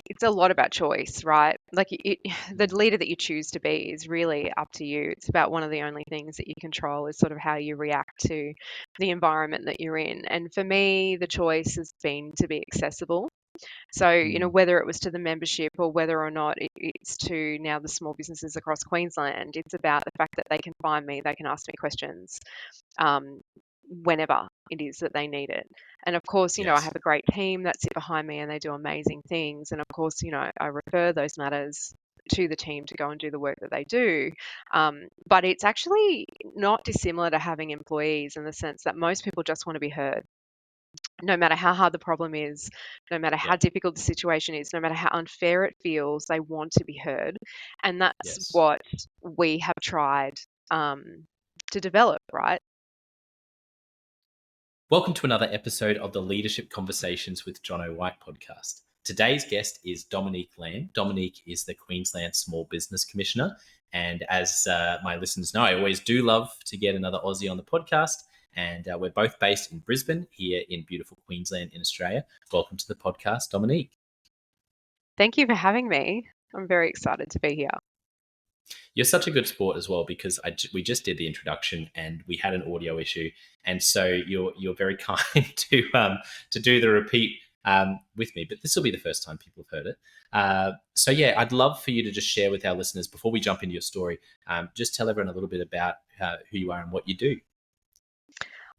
it's a lot about choice, right? Like the leader that you choose to be is really up to you. It's about one of the only things that you control is sort of how you react to the environment that you're in. And for me, the choice has been to be accessible. So, Mm. whether it was to the membership or whether or not it's to now the small businesses across Queensland, it's about the fact that they can find me, they can ask me questions um, whenever it is that they need it. And of course, I Yes. have a great team that sit behind me and they do amazing things. And of course, I refer those matters to the team to go and do the work that they do. But it's actually not dissimilar to having employees in the sense that most people just want to be heard. No matter how hard the problem is, no matter how Yeah. difficult the situation is, no matter how unfair it feels, they want to be heard. And that's Yes. what we have tried to develop, right? Welcome to another episode of the Leadership Conversations with Jonno White podcast. Today's guest is Dominique Lamb. Dominique is the Queensland Small Business Commissioner. And as my listeners know, I always do love to get another Aussie on the podcast. And we're both based in Brisbane, here in beautiful Queensland in Australia. Welcome to the podcast, Dominique. Thank you for having me. I'm very excited to be here. You're such a good sport as well because we just did the introduction and we had an audio issue, and so you're very kind to do the repeat with me. But this will be the first time people have heard it. So yeah, I'd love for you to just share with our listeners before we jump into your story. Just tell everyone a little bit about who you are and what you do.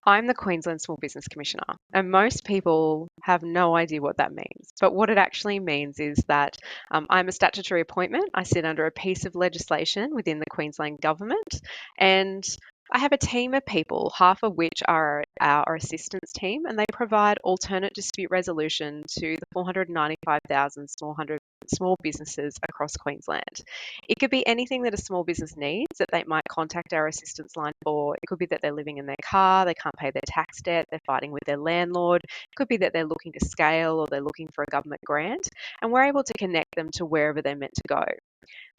I'm the Queensland Small Business Commissioner, and most people have no idea what that means. But what it actually means is that I'm a statutory appointment. I sit under a piece of legislation within the Queensland government, and I have a team of people, half of which are our assistance team, and they provide alternate dispute resolution to the 495,000 small businesses across Queensland. It could be anything that a small business needs that they might contact our assistance line for. It could be that they're living in their car, they can't pay their tax debt, they're fighting with their landlord. It could be that they're looking to scale or they're looking for a government grant, and we're able to connect them to wherever they're meant to go.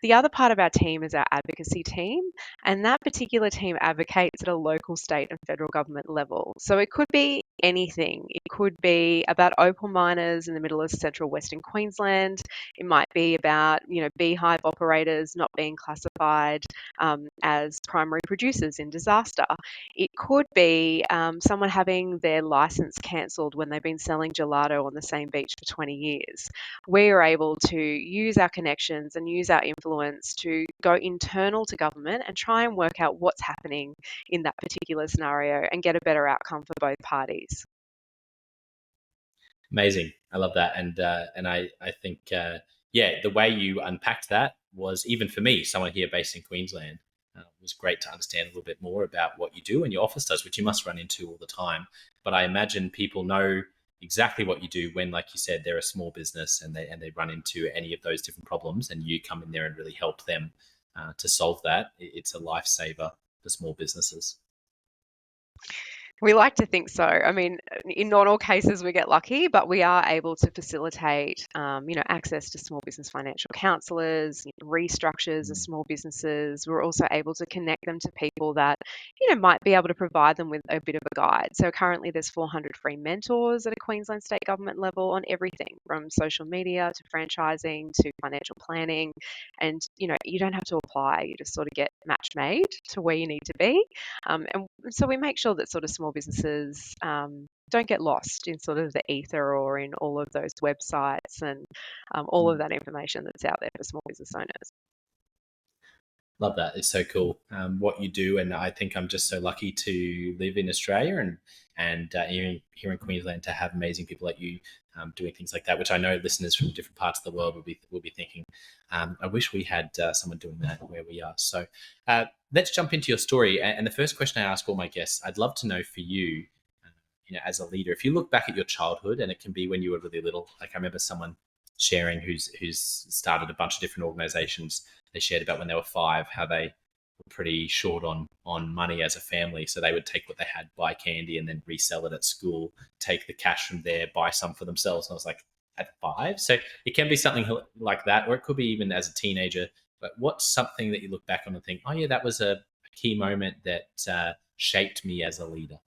The other part of our team is our advocacy team, and that particular team advocates at a local, state, and federal government level. So it could be anything. It could be about opal miners in the middle of central Western Queensland. It might be about, beehive operators not being classified as primary producers in disaster. It could be someone having their license cancelled when they've been selling gelato on the same beach for 20 years. We are able to use our connections and use our influence to go internal to government and try and work out what's happening in that particular scenario and get a better outcome for both parties. Amazing. I love that. And I think, the way you unpacked that was, even for me, someone here based in Queensland, was great to understand a little bit more about what you do and your office does, which you must run into all the time. But I imagine people know exactly what you do when, like you said, they're a small business and they run into any of those different problems, and you come in there and really help them to solve that. It's a lifesaver for small businesses. We like to think so. I mean, in not all cases we get lucky, but we are able to facilitate, access to small business financial counsellors, restructures of small businesses. We're also able to connect them to people that, might be able to provide them with a bit of a guide. So currently there's 400 free mentors at a Queensland state government level on everything from social media to franchising to financial planning. And, you don't have to apply. You just sort of get match made to where you need to be. And so we make sure that sort of small businesses don't get lost in sort of the ether or in all of those websites and all of that information that's out there for small business owners. Love that. It's so cool what you do, and I think I'm just so lucky to live in Australia and here in Queensland to have amazing people like you doing things like that, which I know listeners from different parts of the world will be thinking. I wish we had someone doing that where we are. So let's jump into your story. And the first question I ask all my guests, I'd love to know for you, as a leader, if you look back at your childhood, and it can be when you were really little. Like I remember someone sharing who's started a bunch of different organizations. They shared about when they were 5, how they were pretty short on money as a family. So they would take what they had, buy candy, and then resell it at school, take the cash from there, buy some for themselves. And I was like, at 5? So it can be something like that, or it could be even as a teenager. But what's something that you look back on and think, oh yeah, that was a key moment that shaped me as a leader?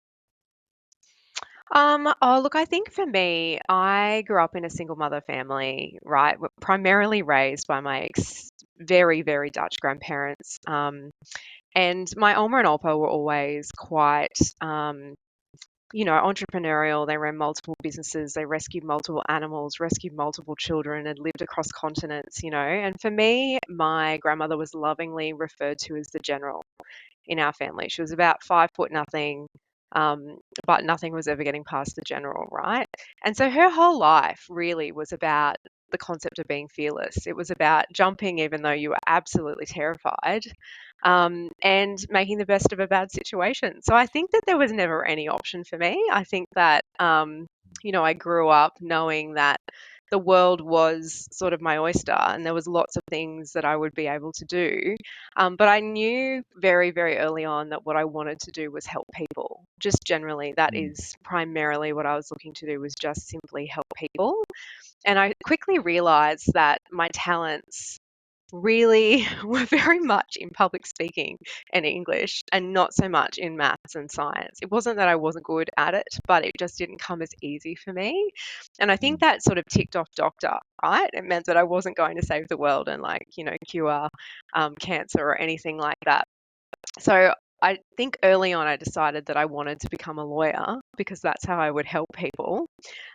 Look, I think for me, I grew up in a single mother family, right? Primarily raised by my very, very Dutch grandparents. And my Oma and Opa were always quite, entrepreneurial. They ran multiple businesses, they rescued multiple animals, rescued multiple children, and lived across continents. And for me, my grandmother was lovingly referred to as the general in our family. She was about 5 foot nothing, um, but nothing was ever getting past the general, right? And so her whole life really was about the concept of being fearless. It was about jumping even though you were absolutely terrified, and making the best of a bad situation. So I think that there was never any option for me. I think that, I grew up knowing that the world was sort of my oyster and there was lots of things that I would be able to do. But I knew very, very early on that what I wanted to do was help people. Just generally, that Mm, is primarily what I was looking to do, was just simply help people. And I quickly realized that my talents really were very much in public speaking and English, and not so much in maths and science. It wasn't that I wasn't good at it, but it just didn't come as easy for me. And I think mm, that sort of ticked off doctor, right? It meant that I wasn't going to save the world and, like, cure cancer or anything like that. So I think early on I decided that I wanted to become a lawyer because that's how I would help people.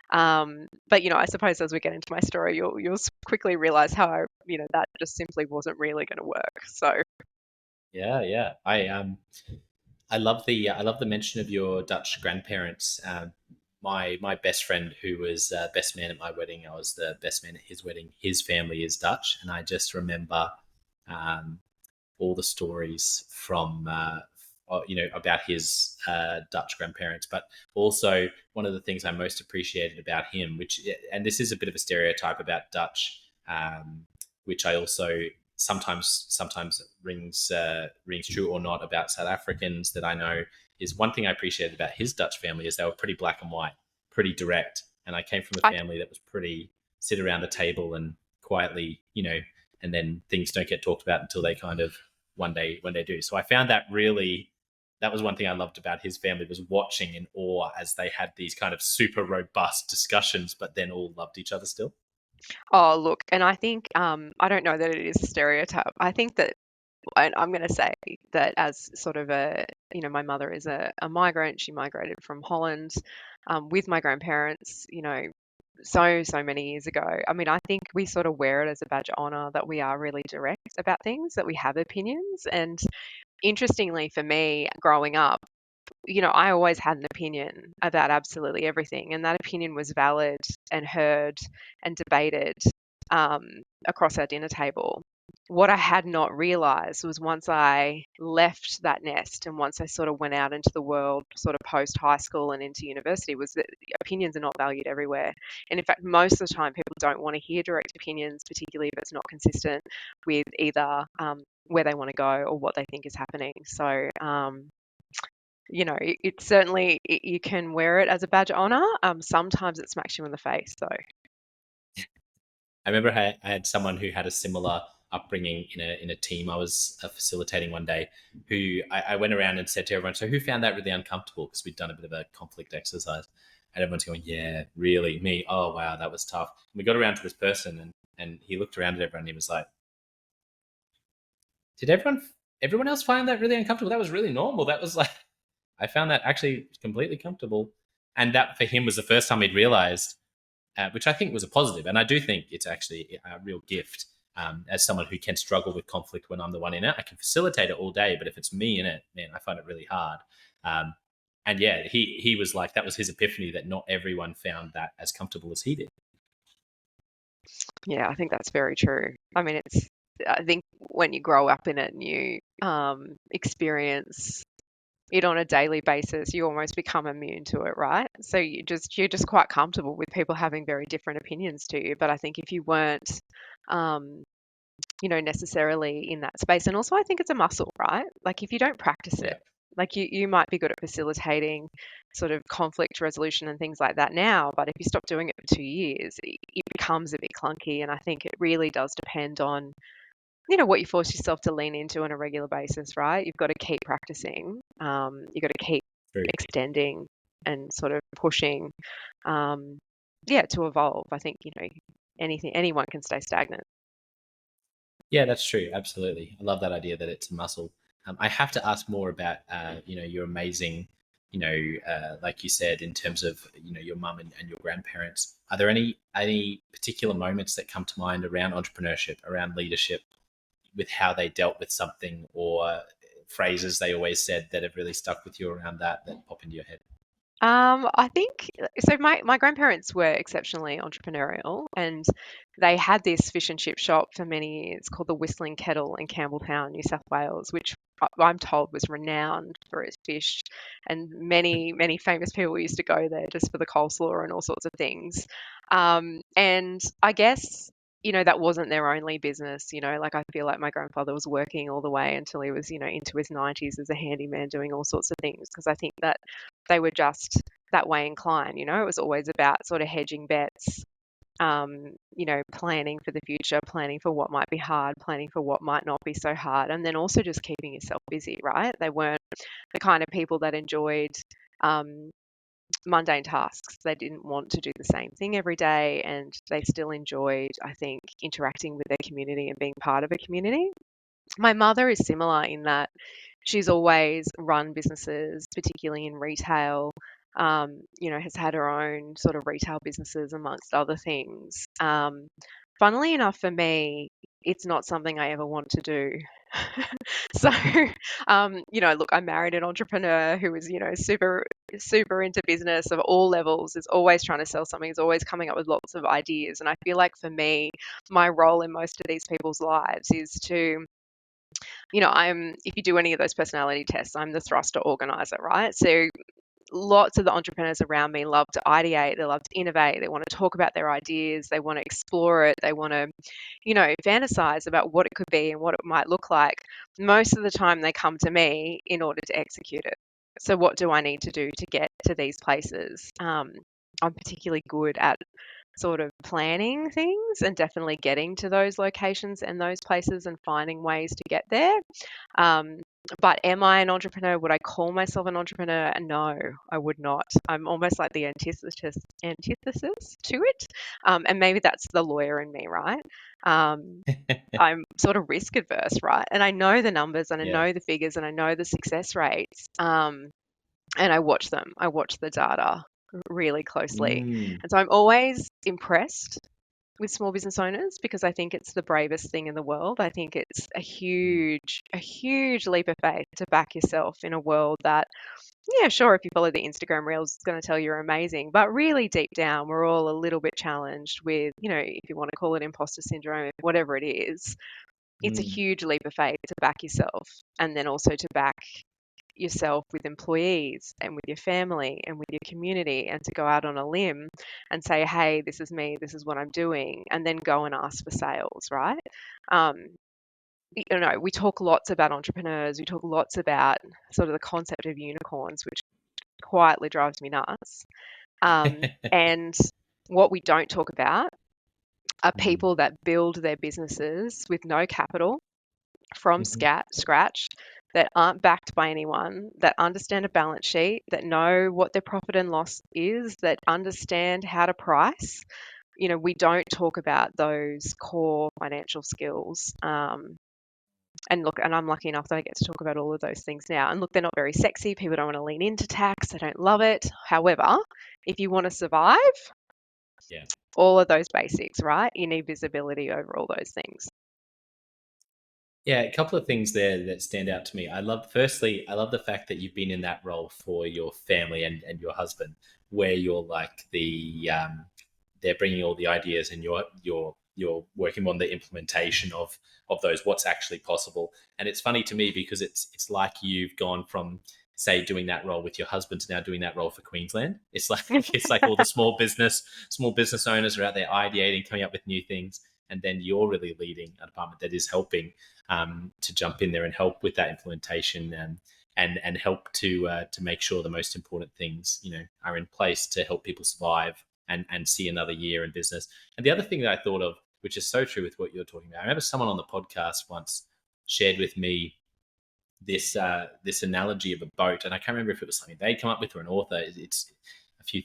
But I suppose as we get into my story, you'll quickly realize how that just simply wasn't really going to work. So, yeah, yeah. I love the mention of your Dutch grandparents. My best friend, who was best man at my wedding, I was the best man at his wedding. His family is Dutch, and I just remember um, all the stories from about his Dutch grandparents. But also one of the things I most appreciated about him, and this is a bit of a stereotype about Dutch, which I also sometimes rings true or not about South Africans that I know, is one thing I appreciated about his Dutch family is they were pretty black and white, pretty direct, and I came from a I family that was pretty sit around a table and quietly, and then things don't get talked about until they kind of one day when they do. So I found that was one thing I loved about his family, was watching in awe as they had these kind of super robust discussions, but then all loved each other still. Oh, look, and I think, I don't know that it is a stereotype. I think that, and I'm going to say that as sort of my mother is a migrant. She migrated from Holland, with my grandparents, so many years ago. I mean, I think we sort of wear it as a badge of honor that we are really direct about things, that we have opinions. And interestingly for me, growing up, I always had an opinion about absolutely everything, and that opinion was valid and heard and debated, across our dinner table. What I had not realized was, once I left that nest and once I sort of went out into the world, sort of post high school and into university, was that opinions are not valued everywhere. And in fact, most of the time, people don't want to hear direct opinions, particularly if it's not consistent with either, where they want to go or what they think is happening. So, it certainly, you can wear it as a badge of honor. Sometimes it smacks you in the face, though. I remember I had someone who had a similar upbringing in a team I was facilitating one day, who I went around and said to everyone, "So who found that really uncomfortable?" Because we'd done a bit of a conflict exercise, and everyone's going, "Yeah, really, me. Oh wow, that was tough." And we got around to this person, and he looked around at everyone, and he was like, "Did everyone else find that really uncomfortable? That was really normal. That was like, I found that actually completely comfortable." And that for him was the first time he'd realized, which I think was a positive. And I do think it's actually a real gift, as someone who can struggle with conflict when I'm the one in it. I can facilitate it all day, but if it's me in it, man, I find it really hard. Um, and yeah, he was like, that was his epiphany, that not everyone found that as comfortable as he did. Yeah, I think that's very true. I mean, I think when you grow up in it and you, experience it on a daily basis, you almost become immune to it, right? So you're just quite comfortable with people having very different opinions to you. But I think if you weren't, um, necessarily in that space, and also I think it's a muscle, right? Like, if you don't practice it, Yeah. like, you might be good at facilitating sort of conflict resolution and things like that now, but if you stop doing it for 2 years, it becomes a bit clunky. And I think it really does depend on, what you force yourself to lean into on a regular basis, right? You've got to keep practicing. You've got to keep True. extending. and sort of pushing, to evolve. I think, anyone can stay stagnant. Yeah, that's true. Absolutely. I love that idea that it's a muscle. I have to ask more about, your amazing, like you said, in terms of, your mum and your grandparents. Are there any particular moments that come to mind around entrepreneurship, around leadership, with how they dealt with something, or phrases they always said that have really stuck with you around that pop into your head? I think so. My grandparents were exceptionally entrepreneurial, and they had this fish and chip shop for many years called the Whistling Kettle in Campbelltown, New South Wales, which I'm told was renowned for its fish, and many famous people used to go there just for the coleslaw and all sorts of things. And I guess, that wasn't their only business. Like, I feel like my grandfather was working all the way until he was, into his 90s as a handyman doing all sorts of things, because I think that they were just that way inclined. It was always about sort of hedging bets, planning for the future, planning for what might be hard, planning for what might not be so hard, and then also just keeping yourself busy, right? They weren't the kind of people that enjoyed um, mundane tasks. They didn't want to do the same thing every day, and they still enjoyed, I think, interacting with their community and being part of a community. My mother is similar in that she's always run businesses, particularly in retail. Has had her own sort of retail businesses amongst other things. Funnily enough, for me, it's not something I ever want to do. So, look, I married an entrepreneur who was, super, super into business of all levels, is always trying to sell something, is always coming up with lots of ideas. And I feel like for me, my role in most of these people's lives is to, if you do any of those personality tests, I'm the thruster organizer, right? So lots of the entrepreneurs around me love to ideate, they love to innovate, they want to talk about their ideas, they want to explore it, they want to, fantasize about what it could be and what it might look like. Most of the time, they come to me in order to execute it. So, what do I need to do to get to these places? I'm particularly good at sort of planning things and definitely getting to those locations and those places and finding ways to get there. Um, but am I an entrepreneur? Would I call myself an entrepreneur? No, I would not. I'm almost like the antithesis to it. And maybe that's the lawyer in me, right? I'm sort of risk adverse, right? And I know the numbers and I Yeah. know the figures and I know the success rates. And I watch them. I watch the data really closely. Mm. And so I'm always impressed with small business owners because I think it's the bravest thing in the world. I think it's Mm. a huge leap of faith to back yourself in a world that, yeah, sure, if you follow the Instagram reels, it's going to tell you're amazing. But really deep down, we're all a little bit challenged with, if you want to call it imposter syndrome, whatever it is, it's a Mm. huge leap of faith to back yourself and then also to back yourself with employees and with your family and with your community and to go out on a limb and say, hey, this is me, this is what I'm doing, and then go and ask for sales, right? Um, we talk lots about entrepreneurs, we talk lots about sort of the concept of unicorns, which quietly drives me nuts. And what we don't talk about are Mm. people that build their businesses with no capital from Mhm. scratch, that aren't backed by anyone, that understand a balance sheet, that know what their profit and loss is, that understand how to price. We don't talk about those core financial skills. And look, and I'm lucky enough that I get to talk about all of those things now. And look, they're not very sexy. People don't want to lean into tax. They don't love it. However, if you want to survive, Yeah. all of those basics, right? You need visibility over all those things. Yeah, a couple of things there that stand out to me. I love the fact that you've been in that role for your family and your husband, where you're like they're bringing all the ideas and you're working on the implementation of those, what's actually possible. And it's funny to me because it's like you've gone from, say, doing that role with your husband to now doing that role for Queensland. It's like it's like all the small business owners are out there ideating, coming up with new things, and then you're really leading a department that is helping to jump in there and help with that implementation, and help to make sure the most important things are in place to help people survive and see another year in business. And the other thing that I thought of, which is so true with what you're talking about, I remember someone on the podcast once shared with me this analogy of a boat, and I can't remember if it was something they'd come up with or an author. It's a few,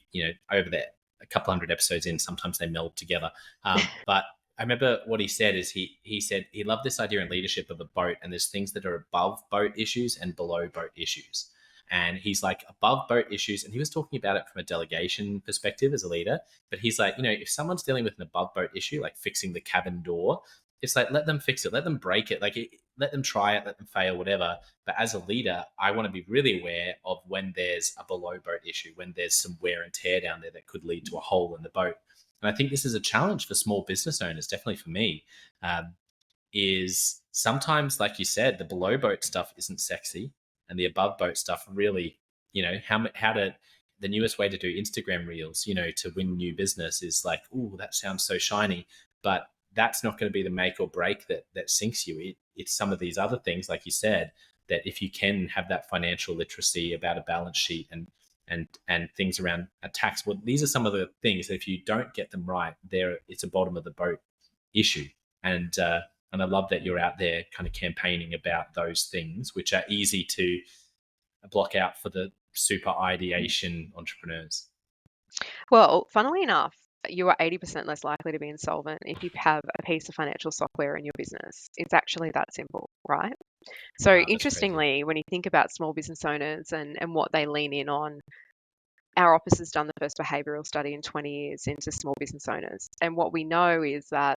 over there, a couple hundred episodes in, sometimes they meld together. But I remember what he said is he said he loved this idea in leadership of a boat, and there's things that are above boat issues and below boat issues. And he's like, above boat issues, and he was talking about it from a delegation perspective as a leader. But he's like, if someone's dealing with an above boat issue, like fixing the cabin door, it's like, let them fix it, let them break it, let them try it, let them fail, whatever. But as a leader, I want to be really aware of when there's a below boat issue, when there's some wear and tear down there that could lead to a hole in the boat. And I think this is a challenge for small business owners, definitely for me, is sometimes, like you said, the below boat stuff isn't sexy, and the above boat stuff really, how to, the newest way to do Instagram reels, to win new business is like, oh, that sounds so shiny, but that's not going to be the make or break that sinks you. It's some of these other things, like you said, that if you can have that financial literacy about a balance sheet and things around a tax, well, these are some of the things that if you don't get them right, it's a bottom of the boat issue. And I love that you're out there kind of campaigning about those things, which are easy to block out for the super ideation entrepreneurs. Well, funnily enough, you are 80% less likely to be insolvent if you have a piece of financial software in your business. It's actually that simple, right? So Wow, that's crazy. interestingly, when you think about small business owners and what they lean in on, our office has done the first behavioural study in 20 years into small business owners. And what we know is that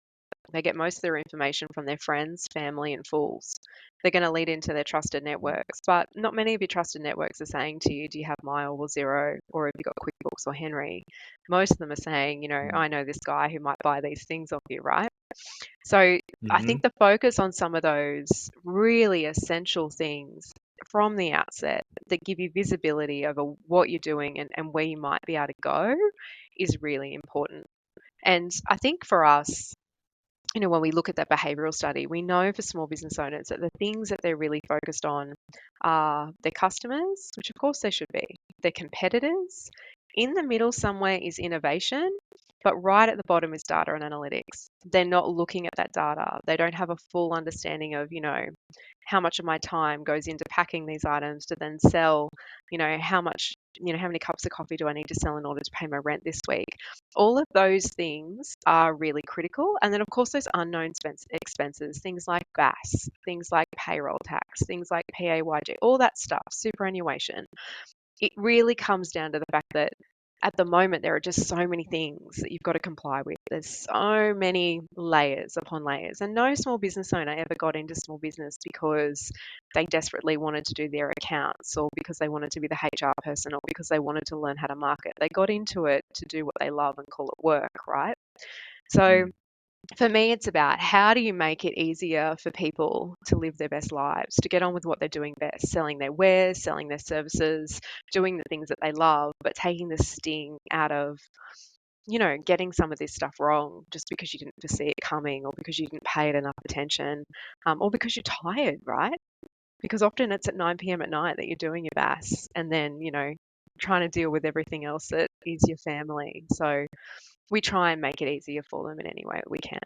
they get most of their information from their friends, family, and fools. They're going to lead into their trusted networks, but not many of your trusted networks are saying to you, do you have Mile or Xero, or have you got QuickBooks or Henry? Most of them are saying, I know this guy who might buy these things off you, right? So I Mm-hmm. think the focus on some of those really essential things from the outset that give you visibility over what you're doing and where you might be able to go is really important. And I think for us, when we look at that behavioural study, we know for small business owners that the things that they're really focused on are their customers, which of course they should be, their competitors. In the middle somewhere is innovation, but right at the bottom is data and analytics. They're not looking at that data. They don't have a full understanding of, how much of my time goes into packing these items to then sell, how much, how many cups of coffee do I need to sell in order to pay my rent this week? All of those things are really critical. And then, of course, those unknown expenses, things like VAS, things like payroll tax, things like PAYG, all that stuff, superannuation. It really comes down to the fact that at the moment, there are just so many things that you've got to comply with. There's so many layers upon layers. And no small business owner ever got into small business because they desperately wanted to do their accounts or because they wanted to be the HR person or because they wanted to learn how to market. They got into it to do what they love and call it work, right? So for me, it's about how do you make it easier for people to live their best lives, to get on with what they're doing best, selling their wares, selling their services, doing the things that they love, but taking the sting out of, getting some of this stuff wrong just because you didn't foresee it coming or because you didn't pay it enough attention or because you're tired, right? Because often it's at 9 p.m. at night that you're doing your VAS and then, trying to deal with everything else that is your family. So we try and make it easier for them in any way that we can.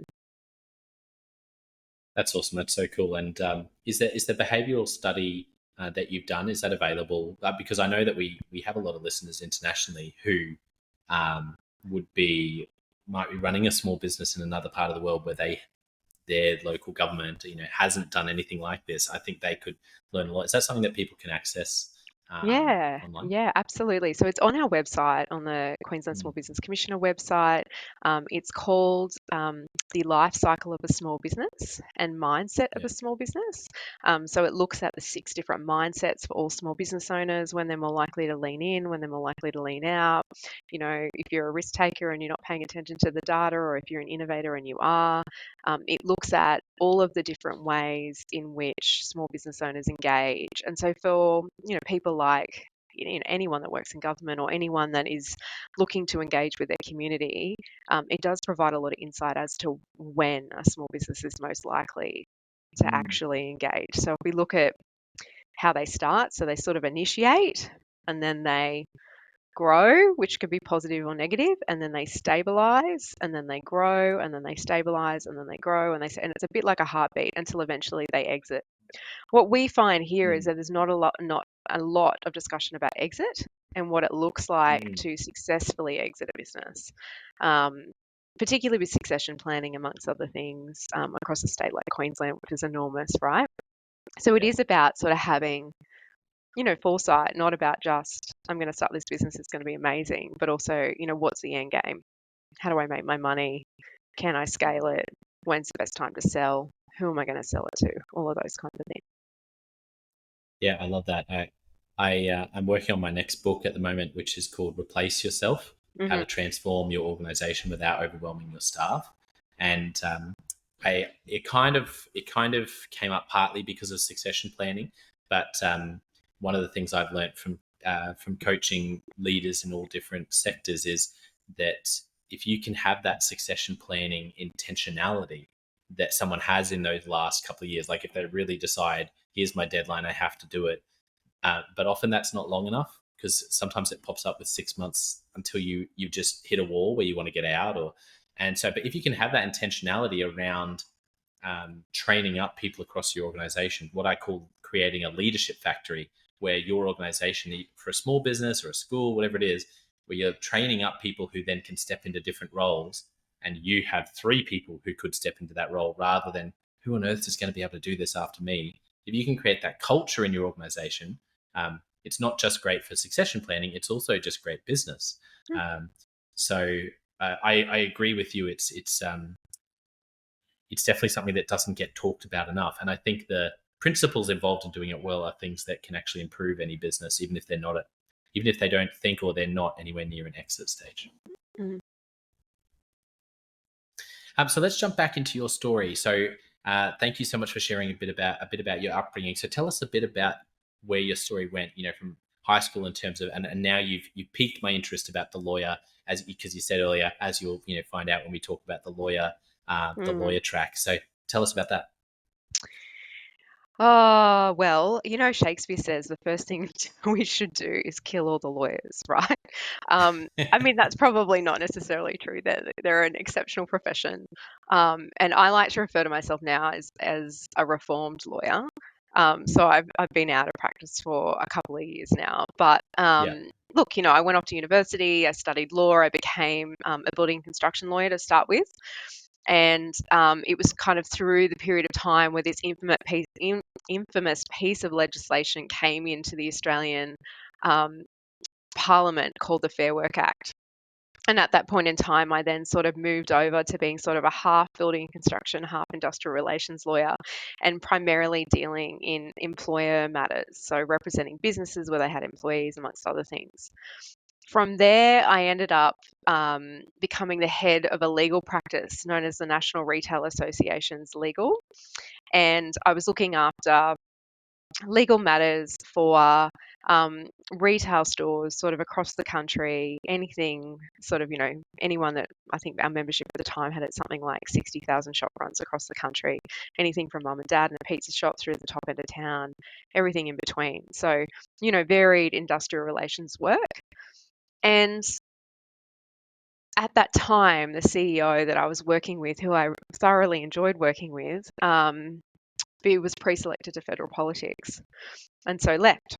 That's awesome. That's so cool. And is the behavioural study that you've done, is that available? Because I know that we have a lot of listeners internationally who um, might be running a small business in another part of the world where their local government hasn't done anything like this. I think they could learn a lot. Is that something that people can access Yeah, online? yeah, absolutely. So it's on our website, on the Queensland Small Mm, Business Commissioner website. It's called The Life Cycle of a Small Business and Mindset of yeah. a Small Business. So it looks at the 6 different mindsets for all small business owners, when they're more likely to lean in, when they're more likely to lean out. If you're a risk taker and you're not paying attention to the data, or if you're an innovator and you are. It looks at all of the different ways in which small business owners engage. And so for, people like anyone that works in government or anyone that is looking to engage with their community, it does provide a lot of insight as to when a small business is most likely to Mm, actually engage. So if we look at how they start, so they sort of initiate and then they grow, which could be positive or negative, and then they stabilize, and then they grow, and then they stabilize, and then they grow, and it's a bit like a heartbeat until eventually they exit. What we find here is Mm, that there's not a lot of discussion about exit and what it looks like mm, to successfully exit a business, um, particularly with succession planning, amongst other things, across a state like Queensland, which is enormous, right? So it yeah. is about sort of having, foresight, not about just, I'm going to start this business, it's going to be amazing, but also, what's the end game? How do I make my money? Can I scale it? When's the best time to sell? Who am I going to sell it to? All of those kinds of things. Yeah, I love that. I'm working on my next book at the moment, which is called "Replace Yourself: How Hmm. to Transform Your Organization Without Overwhelming Your Staff." And it kind of came up partly because of succession planning, but one of the things I've learned from coaching leaders in all different sectors is that if you can have that succession planning intentionality that someone has in those last couple of years, like if they really decide, here's my deadline, I have to do it. But often that's not long enough because sometimes it pops up with 6 months until you just hit a wall where you want to get out. But if you can have that intentionality around training up people across your organization, what I call creating a leadership factory, where your organization, for a small business or a school, whatever it is, where you're training up people who then can step into different roles, and you have three people who could step into that role rather than who on earth is going to be able to do this after me. If you can create that culture in your organization, it's not just great for succession planning, it's also just great business. Um, so I agree with you. It's definitely something that doesn't get talked about enough. And I think the principles involved in doing it well are things that can actually improve any business, even if they don't think or they're not anywhere near an exit stage. Mm. So let's jump back into your story. So thank you so much for sharing a bit about your upbringing. So tell us a bit about where your story went. From high school in terms of, and now you've piqued my interest about the lawyer, as because you said earlier, as you'll find out when we talk about the Mm. lawyer track. So tell us about that. Oh, well, Shakespeare says the first thing we should do is kill all the lawyers, right? I mean, that's probably not necessarily true. They're an exceptional profession. And I like to refer to myself now as a reformed lawyer. So I've been out of practice for a couple of years now. But Yeah. look, I went off to university, I studied law, I became a building construction lawyer to start with. And it was kind of through the period of time where this infamous piece of legislation came into the Australian um, Parliament called the Fair Work Act. And at that point in time, I then sort of moved over to being sort of a half building and construction, half industrial relations lawyer, and primarily dealing in employer matters. So representing businesses where they had employees, amongst other things. From there, I ended up becoming the head of a legal practice known as the National Retail Association's Legal. And I was looking after legal matters for retail stores sort of across the country, anything sort of, anyone that I think our membership at the time had at something like 60,000 shop fronts across the country, anything from mum and dad and a pizza shop through the top end of town, everything in between. So, varied industrial relations work. And at that time, the CEO that I was working with, who I thoroughly enjoyed working with, he was pre-selected to federal politics and so left.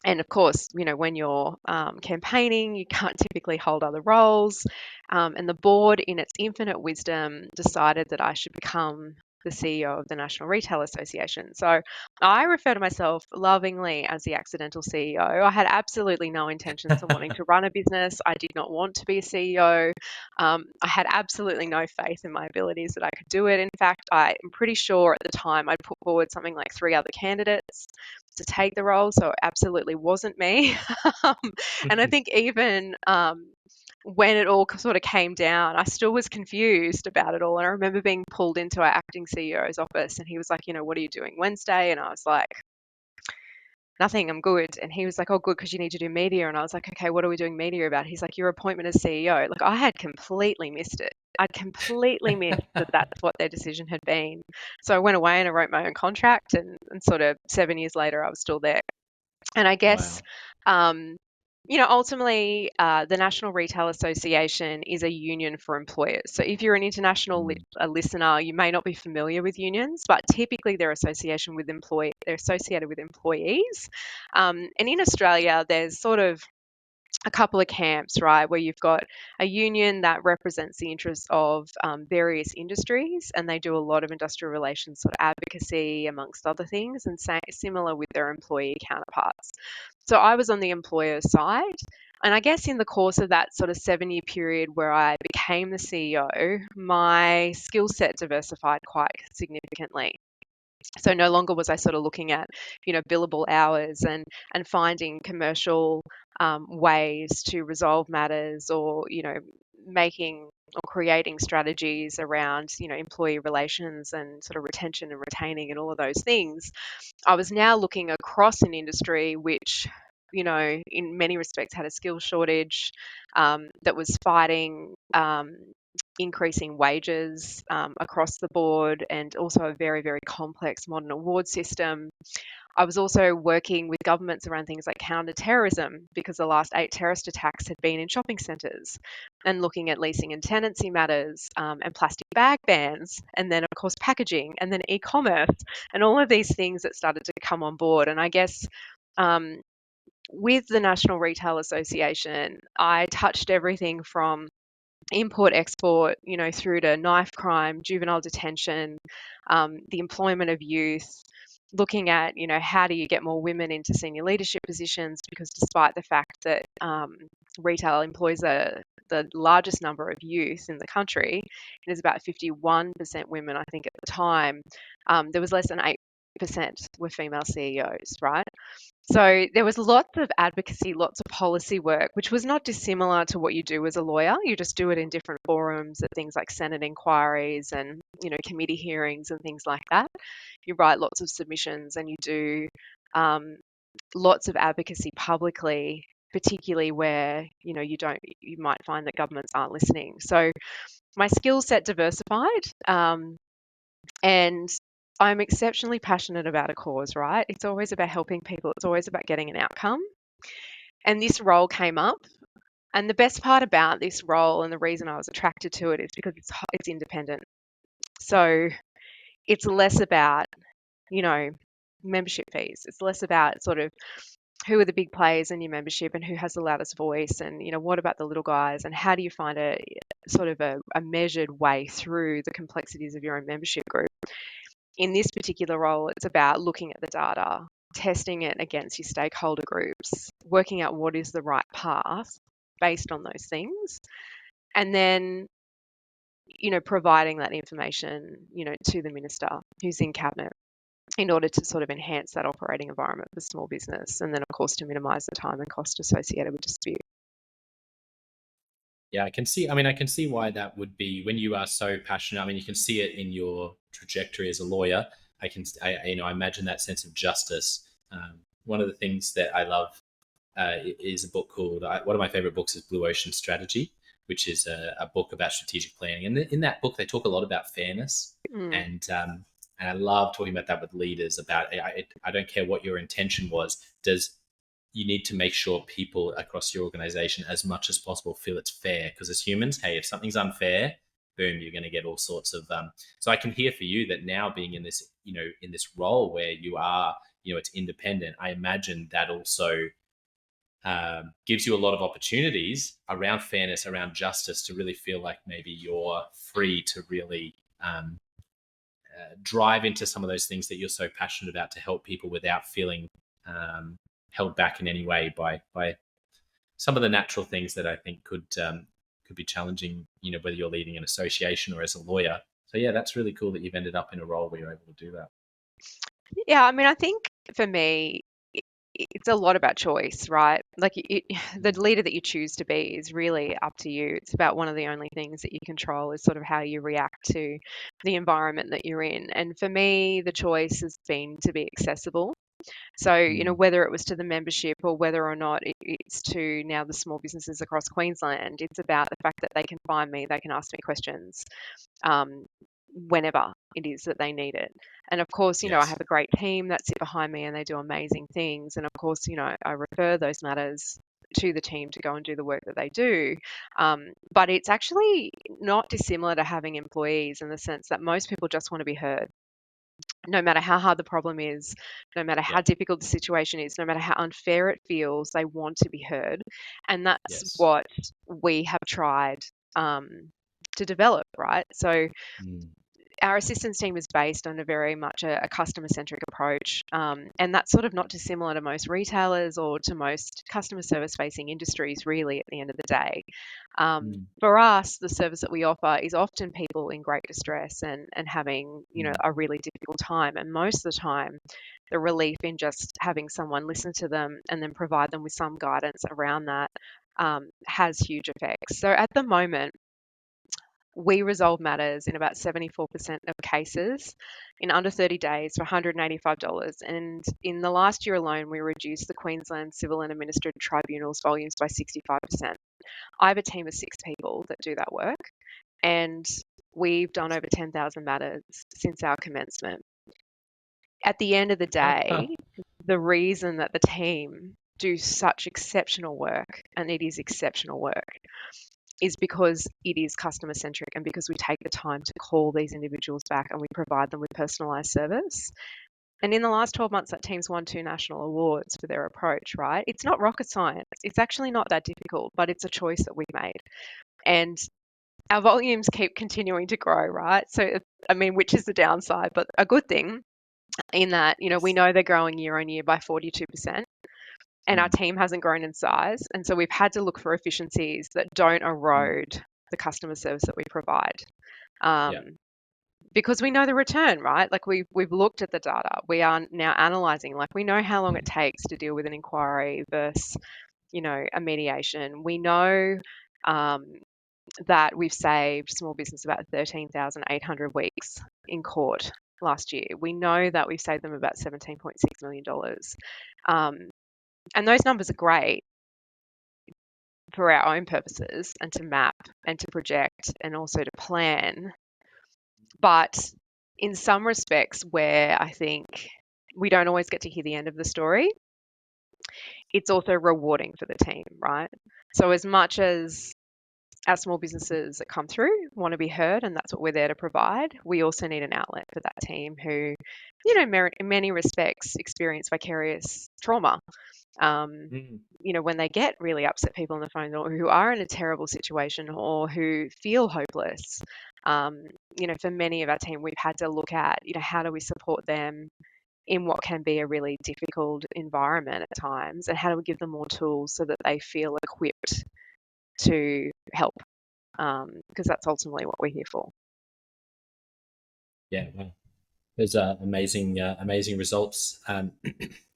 And of course, when you're campaigning, you can't typically hold other roles. And the board, in its infinite wisdom, decided that I should become the CEO of the National Retail Association. So I refer to myself lovingly as the accidental CEO. I had absolutely no intentions of wanting to run a business. I did not want to be a CEO. I had absolutely no faith in my abilities that I could do it. In fact, I am pretty sure at the time I'd put forward something like 3 other candidates to take the role, so it absolutely wasn't me. um, and I think even when it all sort of came down, I still was confused about it all. And I remember being pulled into our acting CEO's office, and he was like, "What are you doing Wednesday?" And I was like, "Nothing, I'm good." And he was like, "Oh, good, because you need to do media." And I was like, "Okay, what are we doing media about?" He's like, "Your appointment as CEO." Like, I had completely missed it. I'd completely missed that that's what their decision had been. So I went away and I wrote my own contract, and sort of 7 years later, I was still there. And I guess Wow. um, Ultimately, the National Retail Association is a union for employers. So if you're an international Mm. listener, you may not be familiar with unions, but typically they're associated with employees. And in Australia, there's sort of a couple of camps, right, where you've got a union that represents the interests of various industries, and they do a lot of industrial relations sort of advocacy, amongst other things, and similar with their employee counterparts. So I was on the employer side. And I guess in the course of that sort of 7 year period where I became the CEO, my skill set diversified quite significantly. So no longer was I sort of looking at, billable hours and finding commercial ways to resolve matters, or making or creating strategies around employee relations and sort of retention and retaining and all of those things. I was now looking across an industry which, in many respects had a skill shortage, that was fighting increasing wages across the board, and also a very, very complex modern award system. I was also working with governments around things like counter-terrorism, because the last 8 terrorist attacks had been in shopping centres, and looking at leasing and tenancy matters, and plastic bag bans, and then, of course, packaging, and then e-commerce, and all of these things that started to come on board. And I guess um, with the National Retail Association, I touched everything from import export, through to knife crime, juvenile detention, the employment of youth, looking at, how do you get more women into senior leadership positions? Because despite the fact that retail employs the largest number of youth in the country, it is about 51% women, I think, at the time. There was less than 8% were female CEOs, right? So there was lots of advocacy, lots of policy work, which was not dissimilar to what you do as a lawyer. You just do it in different forums at things like Senate inquiries and, committee hearings and things like that. You write lots of submissions, and you do lots of advocacy publicly, particularly where, you might find that governments aren't listening. So my skill set diversified, and I'm exceptionally passionate about a cause, right? It's always about helping people. It's always about getting an outcome. And this role came up. And the best part about this role, and the reason I was attracted to it, is because it's independent. So it's less about, you know, membership fees. It's less about sort of who are the big players in your membership and who has the loudest voice, and, what about the little guys, and how do you find a sort of a measured way through the complexities of your own membership group. In this particular role, it's about looking at the data, testing it against your stakeholder groups, working out what is the right path based on those things, and then, providing that information, to the minister who's in cabinet, in order to sort of enhance that operating environment for small business, and then, of course, to minimise the time and cost associated with dispute. Yeah, I can see. I mean, I can see why that would be when you are so passionate. I mean, you can see it in your trajectory as a lawyer. I imagine that sense of justice. One of the things that I love is a book called, one of my favorite books is Blue Ocean Strategy, which is a book about strategic planning. And in that book, they talk a lot about fairness. Mm. And I love talking about that with leaders about, I don't care what your intention was. You need to make sure people across your organization, as much as possible, feel it's fair. Because as humans, hey, if something's unfair, boom, you're going to get all sorts of. So I can hear for you that now being in this, in this role where you are, it's independent. I imagine that also gives you a lot of opportunities around fairness, around justice, to really feel like maybe you're free to really drive into some of those things that you're so passionate about, to help people without feeling held back in any way by some of the natural things that I think could be challenging, whether you're leading an association or as a lawyer. So yeah, that's really cool that you've ended up in a role where you're able to do that. Yeah, I mean, I think for me, it's a lot about choice, right? Like, the leader that you choose to be is really up to you. It's about one of the only things that you control is sort of how you react to the environment that you're in. And for me, the choice has been to be accessible. So, whether it was to the membership or whether or not it's to now the small businesses across Queensland, it's about the fact that they can find me, they can ask me questions, whenever it is that they need it. And of course, I Yes. have a great team that sit behind me and they do amazing things. And of course, I refer those matters, to the team to go and do the work that they do. But it's actually not dissimilar to having employees in the sense that most people just want to be heard. No matter how hard the problem is, no matter how Yeah. difficult the situation is, no matter how unfair it feels, they want to be heard. And that's Yes. what we have tried to develop, right? So Mm. our assistance team is based on a very much a customer-centric approach, and that's sort of not dissimilar to most retailers or to most customer service-facing industries, really, at the end of the day. Mm. For us, the service that we offer is often people in great distress and having, Mm. a really difficult time. And most of the time, the relief in just having someone listen to them and then provide them with some guidance around that has huge effects. So at the moment, we resolve matters in about 74% of cases in under 30 days for $185. And in the last year alone, we reduced the Queensland Civil and Administrative Tribunals volumes by 65%. I have a team of 6 people that do that work, and we've done over 10,000 matters since our commencement. At the end of the day, the reason that the team do such exceptional work, and it is exceptional work, is because it is customer centric and because we take the time to call these individuals back and we provide them with personalised service. And in the last 12 months, that team's won 2 national awards for their approach, right? It's not rocket science. It's actually not that difficult, but it's a choice that we made. And our volumes keep continuing to grow, right? So, I mean, which is the downside, but a good thing in that, we Yes. know they're growing year on year by 42%. And our Mm. team hasn't grown in size. And so we've had to look for efficiencies that don't Mm. erode the customer service that we provide. Yeah. Because we know the return, right? Like we've looked at the data. We are now analyzing, like we know how long it takes to deal with an inquiry versus, a mediation. We know that we've saved small business about 13,800 weeks in court last year. We know that we've saved them about $17.6 million. And those numbers are great for our own purposes and to map and to project and also to plan. But in some respects, where I think we don't always get to hear the end of the story, it's also rewarding for the team, right? So, as much as our small businesses that come through want to be heard, and that's what we're there to provide, we also need an outlet for that team who, in many respects, experience vicarious trauma. Mm. When they get really upset people on the phone or who are in a terrible situation or who feel hopeless, for many of our team, we've had to look at, how do we support them in what can be a really difficult environment at times, and how do we give them more tools so that they feel equipped to help, because that's ultimately what we're here for. Yeah. Wow. Those are amazing results.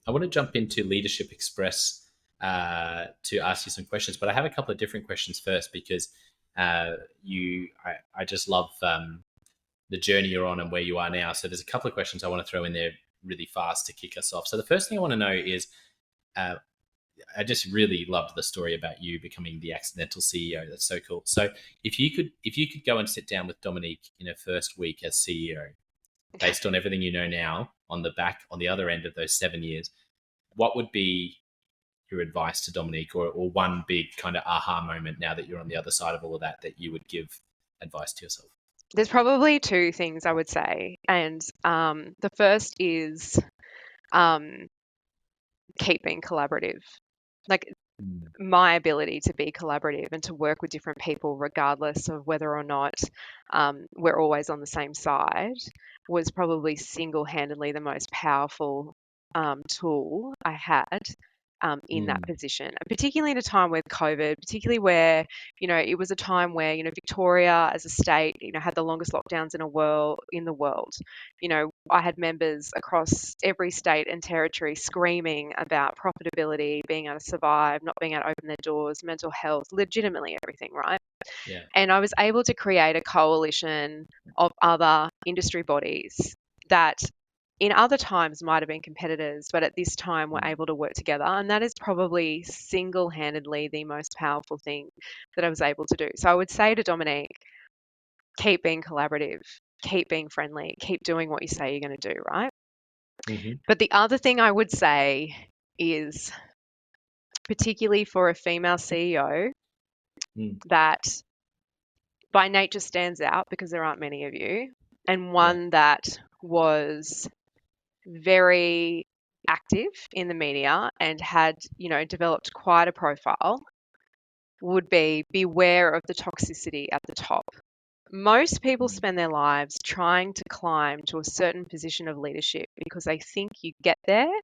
I want to jump into Leadership Express to ask you some questions, but I have a couple of different questions first because I just love the journey you're on and where you are now. So there's a couple of questions I want to throw in there really fast to kick us off. So the first thing I want to know is, I just really loved the story about you becoming the accidental CEO. That's so cool. So if you could go and sit down with Dominique in her first week as CEO, based on everything you know now, on the other end of those 7 years, what would be your advice to Dominique, or one big kind of aha moment now that you're on the other side of all of that you would give advice to yourself? There's probably 2 things I would say. And the first is keep being collaborative. Like, Mm. my ability to be collaborative and to work with different people, regardless of whether or not we're always on the same side, was probably single-handedly the most powerful tool I had in that Mm. position, and particularly in a time with COVID, particularly where, it was a time where, Victoria as a state, had the longest lockdowns in the world. I had members across every state and territory screaming about profitability, being able to survive, not being able to open their doors, mental health, legitimately everything, right? Yeah. And I was able to create a coalition of other industry bodies that in other times might have been competitors, but at this time were Mm. able to work together. And that is probably single-handedly the most powerful thing that I was able to do. So I would say to Dominique, keep being collaborative, keep being friendly, keep doing what you say you're going to do, right? Mm-hmm. But the other thing I would say is particularly for a female CEO, Mm. that by nature stands out because there aren't many of you, and Yeah. one that was very active in the media and had, developed quite a profile, would be beware of the toxicity at the top. Most people Mm. spend their lives trying to climb to a certain position of leadership because they think you get there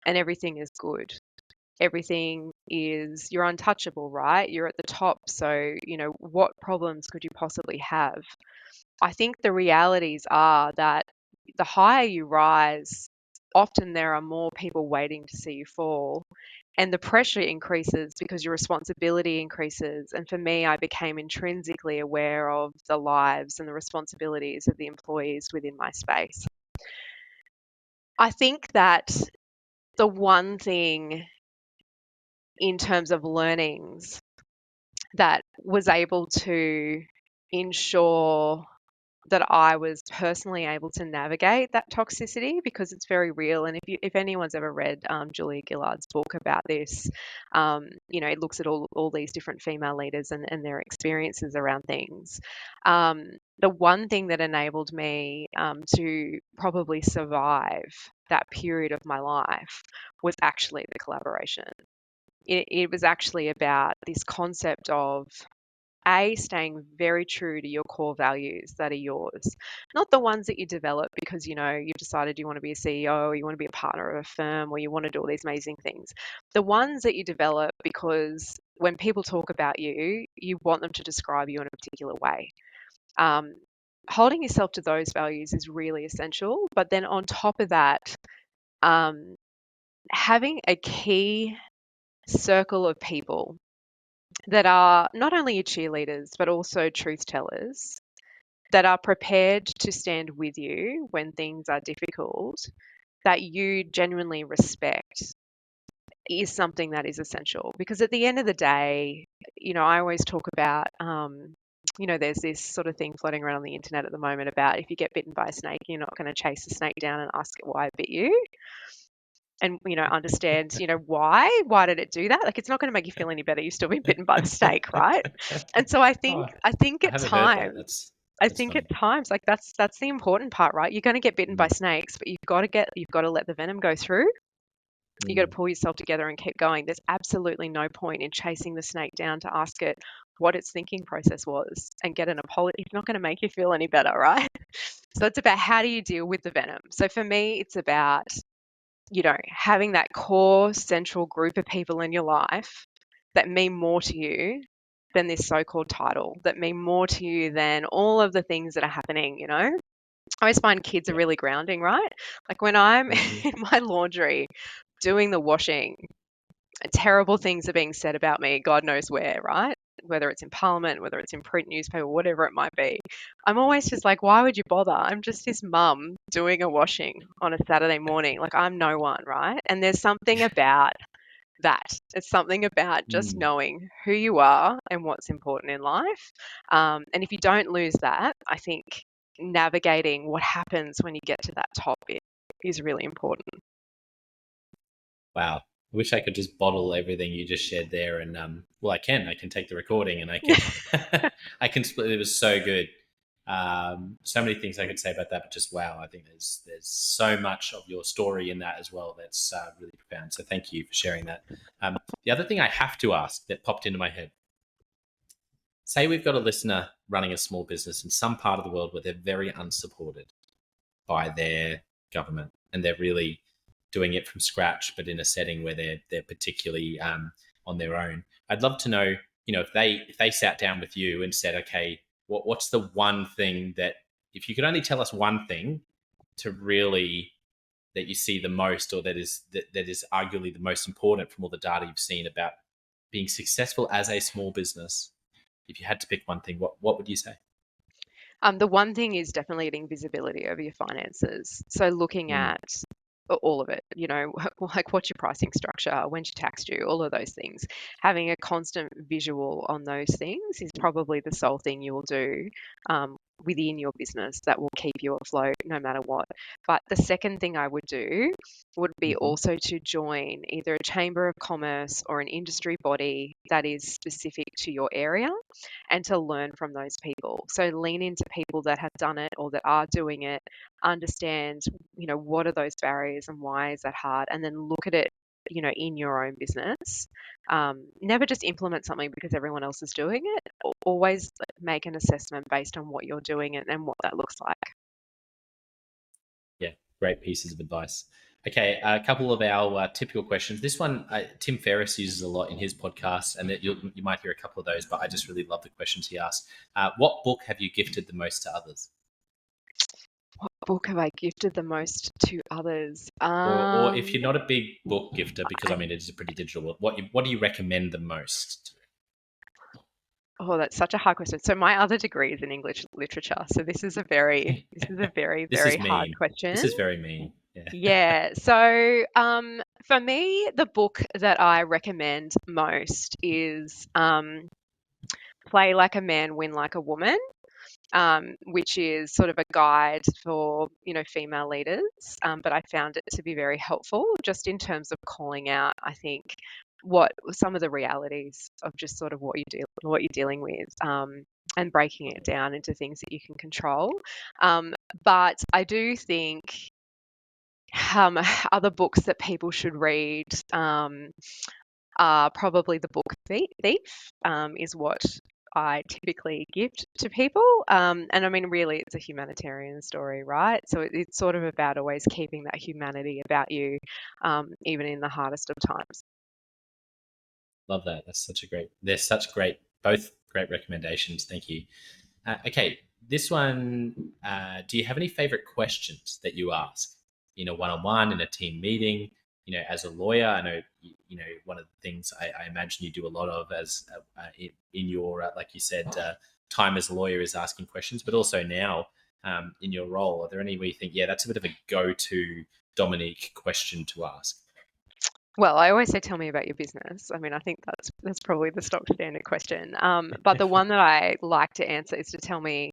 and everything is good. Everything is, you're untouchable, right? You're at the top. So, what problems could you possibly have? I think the realities are that the higher you rise, often there are more people waiting to see you fall. And the pressure increases because your responsibility increases. And for me, I became intrinsically aware of the lives and the responsibilities of the employees within my space. I think that the one thing in terms of learnings that was able to ensure that I was personally able to navigate that toxicity, because it's very real. And if anyone's ever read Julia Gillard's book about this, it looks at all these different female leaders and their experiences around things. The one thing that enabled me to probably survive that period of my life was actually the collaboration. It was actually about this concept of staying very true to your core values that are yours, not the ones that you develop because, you've decided you want to be a CEO or you want to be a partner of a firm or you want to do all these amazing things. The ones that you develop because when people talk about you, you want them to describe you in a particular way. Um, Holding yourself to those values is really essential. But then on top of that, um, having a key circle of people that are not only your cheerleaders, but also truth tellers, that are prepared to stand with you when things are difficult, that you genuinely respect, is something that is essential. Because at the end of the day, I always talk about, there's this sort of thing floating around on the internet at the moment about if you get bitten by a snake, you're not going to chase the snake down and ask it why it bit you. And understand why did it do that? Like, it's not going to make you feel any better, you've still been bitten by the snake, right? And so i Oh, think i think I at haven't heard that. times I That's think at funny. times, like, that's the important part, right? You're going to get bitten by Mm. snakes, but you've got to let the venom go through. You got to Mm. pull yourself together and keep going. There's absolutely no point in chasing the snake down to ask it what its thinking process was and get an apology. It's not going to make you feel any better, right? So it's about, how do you deal with the venom? So for me, it's about, having that core central group of people in your life that mean more to you than this so-called title, that mean more to you than all of the things that are happening. I always find kids are Yeah. really grounding, right? Like when I'm Mm. in my laundry doing the washing, terrible things are being said about me, God knows where, right? Whether it's in Parliament, whether it's in print newspaper, whatever it might be. I'm always just like, why would you bother? I'm just this mum doing a washing on a Saturday morning. Like, I'm no one, right? And there's something about that. It's something about just Mm. knowing who you are and what's important in life. And if you don't lose that, I think navigating what happens when you get to that top bit is really important. Wow. I wish I could just bottle everything you just shared there, and well, I can. I can take the recording, and I can, I can split. It was so good. So many things I could say about that, but just wow. I think there's so much of your story in that as well. That's really profound. So thank you for sharing that. The other thing I have to ask that popped into my head: say we've got a listener running a small business in some part of the world where they're very unsupported by their government, and they're really doing it from scratch, but in a setting where they're particularly on their own. I'd love to know, if they sat down with you and said, okay, what's the one thing that, if you could only tell us one thing to really, that you see the most, or that is arguably the most important from all the data you've seen about being successful as a small business. If you had to pick one thing, what would you say? The one thing is definitely getting visibility over your finances. So looking Mm. at all of it, like what's your pricing structure, when's your tax due, all of those things. Having a constant visual on those things is probably the sole thing you will do within your business that will keep you afloat no matter what. But the second thing I would do would be also to join either a chamber of commerce or an industry body that is specific to your area, and to learn from those people. So lean into people that have done it or that are doing it, understand, what are those barriers and why is that hard, and then look at it, in your own business. Never just implement something because everyone else is doing it. Always make an assessment based on what you're doing and what that looks like. Yeah, great pieces of advice. Okay, a couple of our typical questions. This one, Tim Ferriss uses a lot in his podcast, and you might hear a couple of those, but I just really love the questions he asked. What book have you gifted the most to others? What book have I gifted the most to others? Or if you're not a big book gifter, because I mean, it is a pretty digital book, what do you recommend the most? Oh, that's such a hard question. So my other degree is in English literature. So this is a very, This is very hard mean. question. This is very mean. Yeah. Yeah. So for me, the book that I recommend most is Play Like a Man, Win Like a Woman, which is sort of a guide for, female leaders. But I found it to be very helpful just in terms of calling out, I think, what some of the realities of just sort of what you're dealing with, and breaking it down into things that you can control. But I do think other books that people should read are probably the book Thief, is what I typically gift to people. And I mean, really, it's a humanitarian story, right? So it's sort of about always keeping that humanity about you, even in the hardest of times. Love that. They're such both great recommendations. Thank you. Okay, this one, do you have any favorite questions that you ask in a one-on-one, in a team meeting? As a lawyer, I know, one of the things I imagine you do a lot of as in your, like you said, time as a lawyer is asking questions, but also now in your role, are there any where you think, yeah, that's a bit of a go-to Dominique question to ask? Well, I always say, tell me about your business. I mean, I think that's probably the stock standard question. But the one that I like to answer is to tell me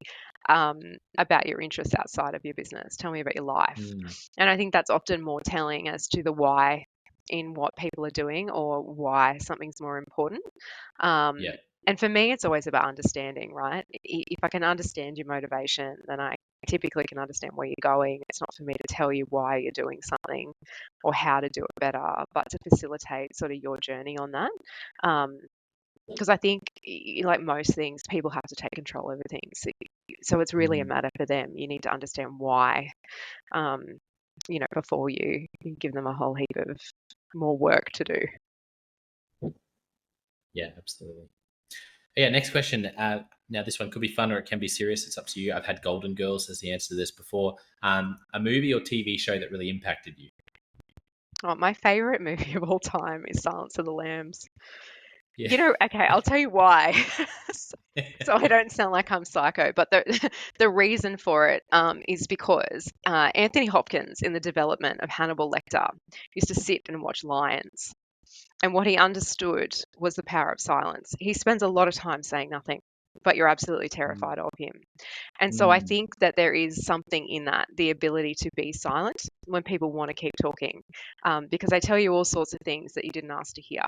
about your interests outside of your business. Tell me about your life. And I think that's often more telling as to the why in what people are doing or why something's more important. Yeah. And for me, it's always about understanding, right? If I can understand your motivation, then I typically can understand where you're going. It's not for me to tell you why you're doing something or how to do it better, but to facilitate sort of your journey on that. Because I think, like most things, people have to take control over things. So it's really a matter for them. You need to understand why, before you give them a whole heap of more work to do. Yeah, absolutely. Yeah, next question. Now, this one could be fun or it can be serious. It's up to you. I've had Golden Girls as the answer to this before. A movie or TV show that really impacted you? Oh, my favorite movie of all time is Silence of the Lambs. Yeah. Okay, I'll tell you why. So I don't sound like I'm psycho, but the reason for it is because Anthony Hopkins, in the development of Hannibal Lecter, used to sit and watch lions. And what he understood was the power of silence. He spends a lot of time saying nothing, but you're absolutely terrified of him. And so I think that there is something in that, the ability to be silent when people want to keep talking, because they tell you all sorts of things that you didn't ask to hear.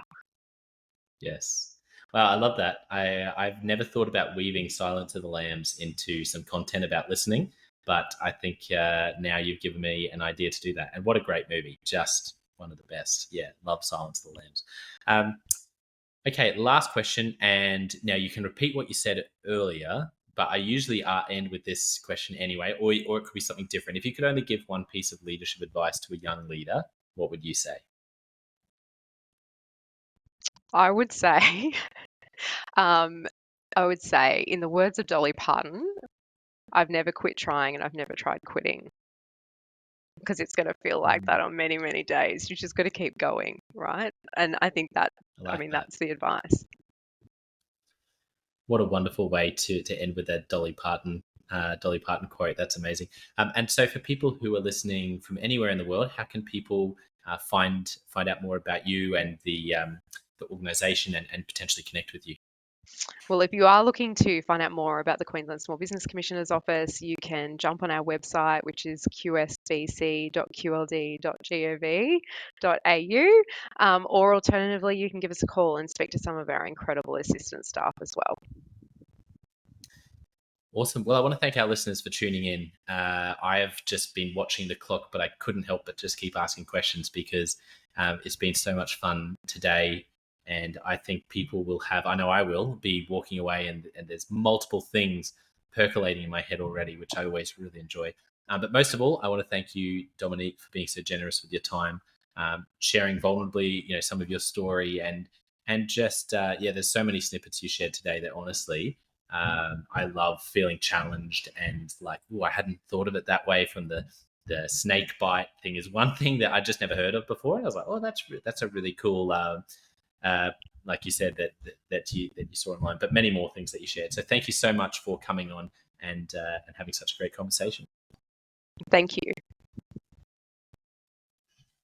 Yes. Wow, I love that. I've never thought about weaving Silence of the Lambs into some content about listening, but I think now you've given me an idea to do that. And what a great movie. Just one of the best. Yeah, love Silence of the Lambs. Okay, last question. And now you can repeat what you said earlier, but I usually end with this question anyway, or it could be something different. If you could only give one piece of leadership advice to a young leader, what would you say? I would say, in the words of Dolly Parton, I've never quit trying and I've never tried quitting, because it's going to feel like that on many, many days. You just got to keep going, right? And I think that, I like that. that's the advice. What a wonderful way to end with that Dolly Parton quote. That's amazing. And so for people who are listening from anywhere in the world, how can people find out more about you and the organization and potentially connect with you? Well, if you are looking to find out more about the Queensland Small Business Commissioner's Office, you can jump on our website, which is qsbc.qld.gov.au, or alternatively, you can give us a call and speak to some of our incredible assistant staff as well. Awesome. Well, I want to thank our listeners for tuning in. I have just been watching the clock, but I couldn't help but just keep asking questions because it's been so much fun today. And I think people will have, I know I will, be walking away and there's multiple things percolating in my head already, which I always really enjoy. But most of all, I want to thank you, Dominique, for being so generous with your time, sharing vulnerably, some of your story and just, there's so many snippets you shared today that honestly, I love feeling challenged and like, oh, I hadn't thought of it that way. From the snake bite thing is one thing that I just never heard of before, and I was like, oh, that's a really cool, like you said that you saw online, but many more things that you shared. So thank you so much for coming on and having such a great conversation. Thank you.